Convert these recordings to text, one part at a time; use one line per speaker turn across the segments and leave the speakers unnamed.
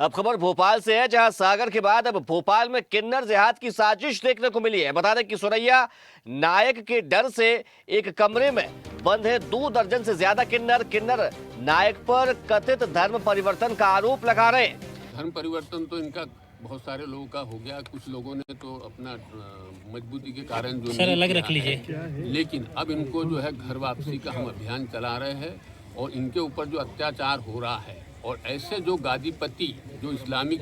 अब खबर भोपाल से है, जहां सागर के बाद अब भोपाल में किन्नर जिहाद की साजिश देखने को मिली है। बता दें कि सुरैया नायक के डर से एक कमरे में बंद है 2 दर्जन से ज्यादा किन्नर नायक पर कथित धर्म परिवर्तन का आरोप लगा रहे हैं।
धर्म परिवर्तन तो इनका बहुत सारे लोगों का हो गया, कुछ लोगों ने तो अपना मजबूती के कारण जो
सर अलग रख लीजिए,
लेकिन अब इनको जो है घर वापसी का हम अभियान चला रहे हैं और इनके ऊपर जो अत्याचार हो रहा है और ऐसे जो गादीपति जो इस्लामिक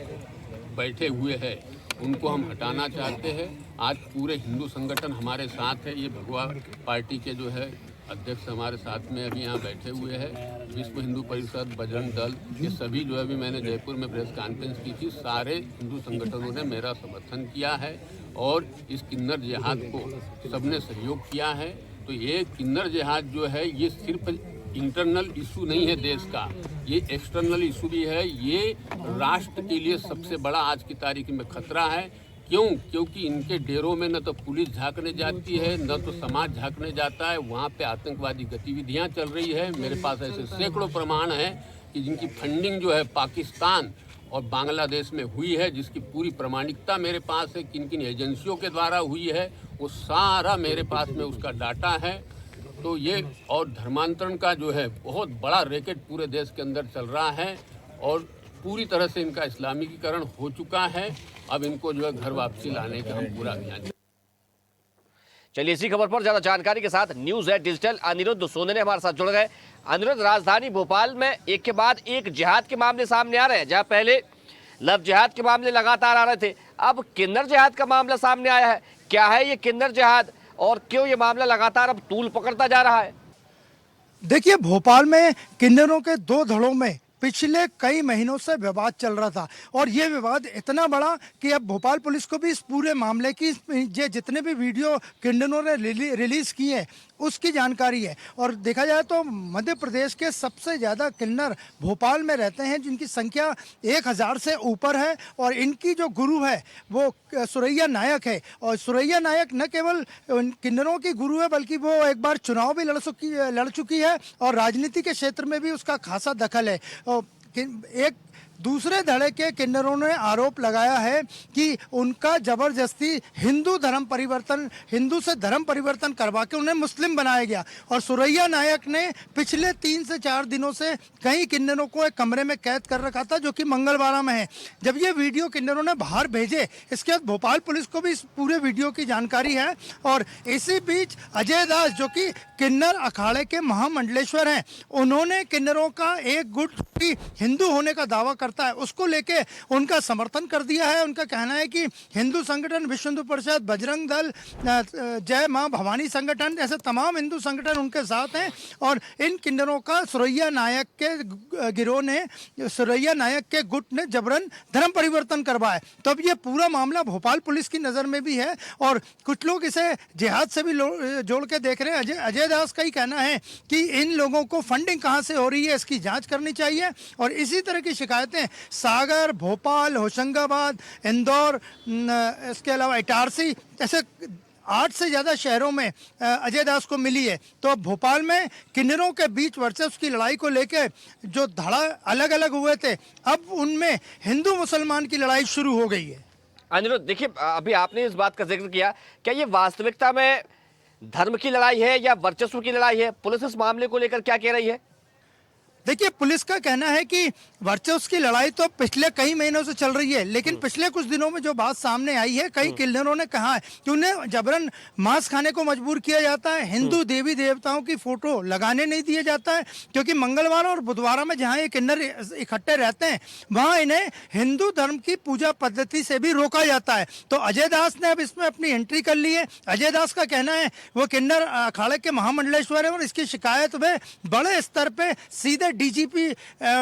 बैठे हुए हैं उनको हम हटाना चाहते हैं। आज पूरे हिंदू संगठन हमारे साथ है। ये भगवा पार्टी के जो है अध्यक्ष हमारे साथ में अभी यहाँ बैठे हुए हैं। विश्व हिंदू परिषद, बजरंग दल, ये सभी जो है अभी मैंने जयपुर में प्रेस कॉन्फ्रेंस की थी, सारे हिंदू संगठनों ने मेरा समर्थन किया है और इस किन्नर जिहाद को सबने सहयोग किया है। तो ये किन्नर जिहाद जो है ये सिर्फ इंटरनल इशू नहीं है देश का, ये एक्सटर्नल इशू भी है। ये राष्ट्र के लिए सबसे बड़ा आज की तारीख में खतरा है। क्यों? क्योंकि इनके डेरों में न तो पुलिस झांकने जाती है, न तो समाज झांकने जाता है। वहाँ पे आतंकवादी गतिविधियाँ चल रही है। मेरे पास ऐसे सैकड़ों प्रमाण हैं कि जिनकी फंडिंग जो है पाकिस्तान और बांग्लादेश में हुई है, जिसकी पूरी प्रामाणिकता मेरे पास है, किन किन एजेंसियों के द्वारा हुई है, वो सारा मेरे पास में उसका डाटा है। तो ये और धर्मांतरण का जो है बहुत बड़ा रैकेट पूरे देश के अंदर चल रहा है और पूरी तरह से इनका इस्लामीकरण हो चुका है। अब इनको जो है घर वापसी लाने का हम पूरा अभियान।
चलिए इसी खबर पर ज्यादा जानकारी के साथ न्यूज एट डिजिटल अनिरुद्ध सोने ने हमारे साथ जुड़ गए। अनिरुद्ध, राजधानी भोपाल में एक के बाद एक जिहाद के मामले सामने आ रहे हैं। जहां पहले लव जिहाद के मामले लगातार आ रहे थे, अब किन्नर जिहाद का मामला सामने आया है। क्या है ये किन्नर जिहाद और क्यों ये मामला लगातार अब तूल पकड़ता जा रहा है?
देखिए, भोपाल में किन्नरों के 2 धड़ों में पिछले कई महीनों से विवाद चल रहा था और ये विवाद इतना बड़ा कि अब भोपाल पुलिस को भी इस पूरे मामले की ये जितने भी वीडियो किन्नरों ने रिलीज किए हैं उसकी जानकारी है। और देखा जाए तो मध्य प्रदेश के सबसे ज़्यादा किन्नर भोपाल में रहते हैं, जिनकी संख्या 1000 से ऊपर है और इनकी जो गुरु है वो सुरैया नायक है। और सुरैया नायक न केवल किन्नरों की गुरु है बल्कि वो एक बार चुनाव भी लड़ चुकी है और राजनीति के क्षेत्र में भी उसका खासा दखल है। एक दूसरे धड़े के किन्नरों ने आरोप लगाया है कि उनका जबरदस्ती हिंदू से धर्म परिवर्तन करवा के उन्हें मुस्लिम बनाया गया। और सुरैया नायक ने पिछले 3 से 4 दिनों से कई किन्नरों को एक कमरे में कैद कर रखा था, जो कि मंगलवारा में है। जब ये वीडियो किन्नरों ने बाहर भेजे, इसके बाद भोपाल पुलिस को भी इस पूरे वीडियो की जानकारी है। और इसी बीच अजय दास, जो कि किन्नर अखाड़े के महामंडलेश्वर हैं, उन्होंने किन्नरों का एक गुट हिंदू होने का दावा करता है उसको लेके उनका समर्थन कर दिया है। उनका कहना है कि हिंदू संगठन, विश्व हिंदू परिषद, बजरंग दल, जय मां भवानी संगठन, ऐसे तमाम हिंदू संगठन उनके साथ हैं। और इन किन्नरों का सुरैया नायक के गिरोह ने, सुरैया नायक के गुट ने जबरन धर्म परिवर्तन करवाया। तो अब ये पूरा मामला भोपाल पुलिस की नज़र में भी है और कुछ लोग इसे जिहाद से भी जोड़ के देख रहे हैं। अजय दास का ही कहना है कि इन लोगों को फंडिंग कहाँ से हो रही है इसकी जाँच करनी चाहिए। और इसी तरह की शिकायतें सागर, भोपाल, होशंगाबाद, इंदौर, इसके अलावा इटारसी, ऐसे 8 से ज़्यादा शहरों में अजय दास को मिली है। तो अब भोपाल में किन्नरों के बीच वर्चस्व की लड़ाई को लेकर जो धड़ा अलग अलग हुए थे, अब उनमें हिंदू मुसलमान की लड़ाई शुरू हो गई है।
अनिरुद्ध, देखिए अभी आपने इस बात का जिक्र किया, क्या ये वास्तविकता में धर्म की लड़ाई है या वर्चस्व की लड़ाई है? पुलिस इस मामले को लेकर क्या कह रही है?
देखिए, पुलिस का कहना है कि वर्चस्व की लड़ाई तो पिछले कई महीनों से चल रही है, लेकिन पिछले कुछ दिनों में जो बात सामने आई है, कई किन्नरों ने कहा है कि उन्हें जबरन मांस खाने को मजबूर किया जाता है, हिंदू देवी देवताओं की फोटो लगाने नहीं दिया जाता है, क्योंकि मंगलवार और बुधवार में जहां ये किन्नर इकट्ठे रहते हैं वहां इन्हें हिंदू धर्म की पूजा पद्धति से भी रोका जाता है। तो अजय दास ने अब इसमें अपनी एंट्री कर ली है। अजय दास का कहना है वो किन्नर अखाड़े के महामंडलेश्वर है और इसकी शिकायत वे बड़े स्तर पर सीधे डीजीपी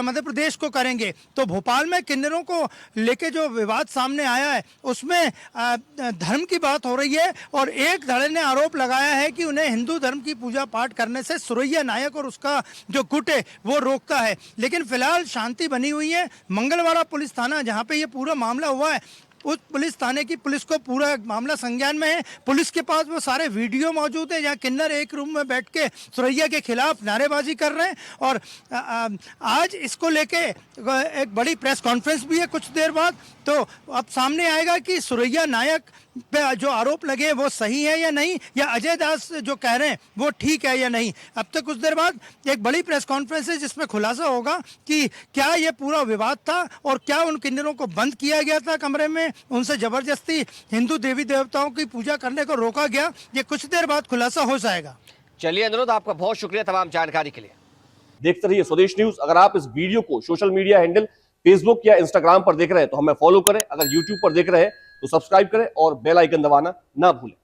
मध्य प्रदेश को करेंगे। तो भोपाल में किन्नरों को लेके जो विवाद सामने आया है उसमें धर्म की बात हो रही है और एक धड़े ने आरोप लगाया है कि उन्हें हिंदू धर्म की पूजा पाठ करने से सुरैया नायक और उसका जो गुट है वो रोकता है। लेकिन फिलहाल शांति बनी हुई है। मंगलवारा पुलिस थाना, जहां पे ये पूरा मामला हुआ है, उस पुलिस थाने की पुलिस को पूरा मामला संज्ञान में है। पुलिस के पास वो सारे वीडियो मौजूद है जहाँ किन्नर एक रूम में बैठ के सुरैया के खिलाफ नारेबाजी कर रहे हैं। और आज इसको लेके एक बड़ी प्रेस कॉन्फ्रेंस भी है कुछ देर बाद, तो अब सामने आएगा कि सुरैया नायक पे जो आरोप लगे हैं वो सही है या नहीं, या अजय दास जो कह रहे हैं वो ठीक है या नहीं। अब तक कुछ देर बाद एक बड़ी प्रेस कॉन्फ्रेंस है जिसमें खुलासा होगा कि क्या ये पूरा विवाद था और क्या उन किन्नरों को बंद किया गया था कमरे में, उनसे जबरदस्ती हिंदू देवी देवताओं की पूजा करने को रोका गया। ये कुछ देर बाद खुलासा हो जाएगा।
चलिए अनिरुद्ध, आपका बहुत शुक्रिया तमाम जानकारी के लिए।
देखते रहिए स्वदेश न्यूज। अगर आप इस वीडियो को सोशल मीडिया हैंडल फेसबुक या इंस्टाग्राम पर देख रहे हैं तो हमें फॉलो करें, अगर यूट्यूब पर देख रहे हैं तो सब्सक्राइब करें और बेल आइकन दबाना ना भूलें।